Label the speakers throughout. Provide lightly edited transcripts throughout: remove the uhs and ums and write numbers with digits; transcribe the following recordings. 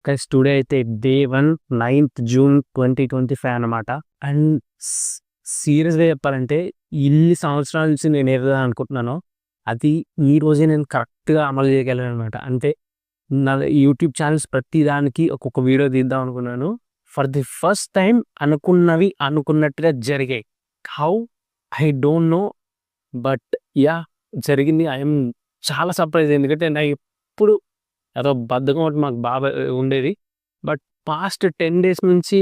Speaker 1: Guys today అయితే day 1 9th June 2025 అనమాట. And సీరియస్‌గా చెప్పాలంటే ఇన్ని సంవత్సరాల నుంచి నేను ఏదైతే అనుకుంటున్నానో అది ఈ రోజే నేను కరెక్ట్‌గా అమలు చేయగలిగాననమాట. అంటే నా యూట్యూబ్ ఛానల్స్ ప్రతి దానికి ఒక్కొక్క వీడియో తీద్దాం అనుకున్నాను. ఫర్ ది ఫస్ట్ టైమ్ అనుకున్నవి అనుకున్నట్టుగా జరిగాయి. How? I don't know. But yeah! జరిగింది. ఐ యామ్ చాలా సర్ప్రైజ్. ఎందుకంటే నాకు ఎప్పుడు అదో బద్ధకం ఒకటి మాకు బాగా ఉండేది. బట్ పాస్ట్ 10 డేస్ నుంచి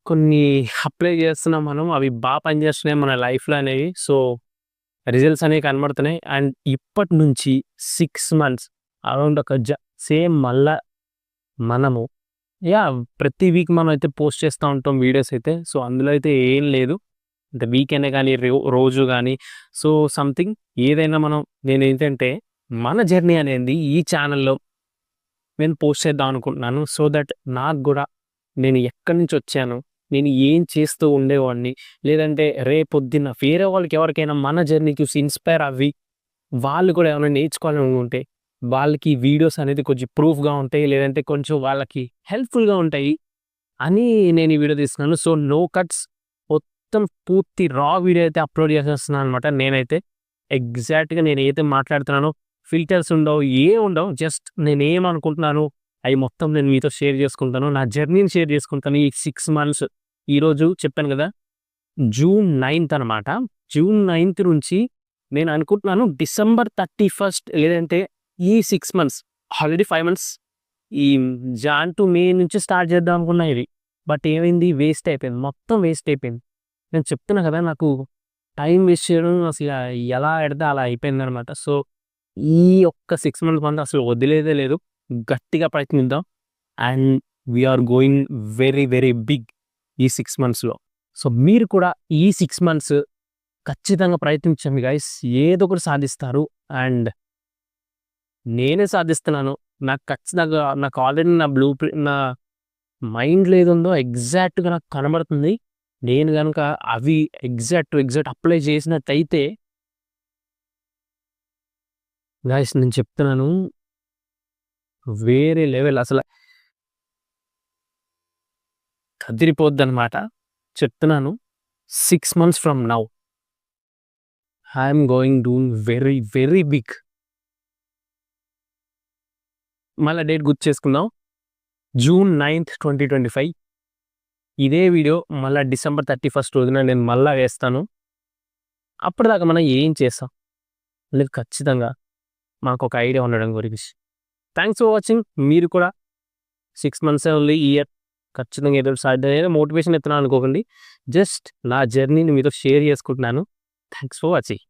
Speaker 1: కొన్ని అప్లై చేస్తున్నాం మనం. అవి పనిచేస్తున్నాయి మన లైఫ్‌లో అనేవి. సో, రిజల్ట్స్ అనేవి కనబడుతున్నాయి. అండ్ ఇప్పటి నుంచి 6 మంత్స్ అరౌండ్ ఒక సేమ్ మళ్ళా మనము ప్రతి వీక్ మనం అయితే పోస్ట్ చేస్తా ఉంటాం వీడియోస్ అయితే. సో, అందులో అయితే ఏం లేదు. అంటే వీకెండే గానీ, రోజు గానీ, సో, సంథింగ్ ఏదైనా నేనేంటంటే మన జర్నీ అనేది ఈ ఛానెల్‌లో నేను పోస్ట్ చేద్దాం అనుకుంటున్నాను. సో దట్ నాకు గూడా నేను ఎక్కడి నుంచొచ్చాను, నేను ఏం చేస్తూ ఉండేవాడిని, లేదంటే రేపొద్దున్న వేరే వాళ్ళకి ఎవరికైనా మన జర్నీ చూసి ఇన్‌స్పైర్ అవ్వి, వాళ్ళు కూడా ఏమైనా నేర్చుకోవాలనుకుంటే, వాళ్ళకి వీడియోస్ అనేది కొంచెం ప్రూఫ్‌గా ఉంటాయి. లేదంటే కొంచెం వాళ్ళకి హెల్ప్‌ఫుల్‌గా ఉంటాయి అని నేను ఈ వీడియో తీస్తున్నాను. సో, నో కట్స్, మొత్తం పూర్తి రా వీడియో అయితే అప్‌లోడ్ చేసేస్తున్నాను అనమాట నేనైతే. ఎగ్జాక్ట్‌గా నేనైతే మాట్లాడుతున్నానో ఫిల్టర్స్ ఉండవు, ఏం ఉండవు. జస్ట్ నేనేమనుకుంటున్నాను అయి మొత్తం నేను మీతో షేర్ చేసుకుంటాను. నా జర్నీని షేర్ చేసుకుంటాను. ఈ 6 మంత్స్ ఈరోజు చెప్పాను కదా! జూన్ 9th అనమాట. జూన్ 9th నుంచి నేను అనుకుంటున్నాను డిసెంబర్ 31 లేదంటే ఈ 6 మంత్స్ ఆల్రెడీ 5 మంత్స్ ఈ జాన్ టు మే నుంచి స్టార్ట్ చేద్దాం అనుకున్నా ఇది. బట్ ఏమైంది, వేస్ట్ అయిపోయింది. మొత్తం వేస్ట్ అయిపోయింది. నేను చెప్తున్నా కదా! నాకు టైం వేస్ట్ చేయడం అసల ఎలా ఎడితే అలా అయిపోయిందనమాట. సో, ఈ ఒక్క 6 మంత్స్ మాత్రం అసలు వదిలేదే లేదు. గట్టిగా ప్రయత్నిద్దాం. And we are going very, very big ఈ 6 మంత్స్‌లో. సో, మీరు కూడా ఈ 6 మంత్స్ ఖచ్చితంగా ప్రయత్నించండి గైస్. ఏదో ఒకటి సాధిస్తారు. అండ్ నేనే సాధిస్తున్నాను. నాకు ఖచ్చితంగా నాకు ఆల్రెడీ నా నా మైండ్‌లో ఏదుందో ఎగ్జాక్ట్‌గా నాకు కనబడుతుంది. నేను గనుక అవి ఎగ్జాక్ట్ టు ఎగ్జాక్ట్ అప్లై చేసినట్టయితే గైస్ నేను చెప్తున్నాను వేరే లెవెల్ అసల కదిరిపోద్దనమాట. చెప్తున్నాను 6 months from now I am going doing very, very big. మళ్ళా డేట్ గుర్తు చేసుకుందాం. జూన్ 9th 2025 ఇదే వీడియో మళ్ళా డిసెంబర్ 31 రోజున నేను మళ్ళా వేస్తాను. అప్పటిదాకా మనం ఏం చేస్తాం? లేదు, ఖచ్చితంగా మాకొక ఐడియా ఉండడం గురించి. Thanks for watching. మీరు కూడా 6 మంత్సే ఓన్లీ ఈ ఇయర్ ఖచ్చితంగా ఏదో సాధ్యమయ్యేది. మోటివేషన్ ఇస్తున్నాను అనుకోకండి. జస్ట్ నా జర్నీని మీతో షేర్ చేసుకుంటున్నాను. Thanks for watching.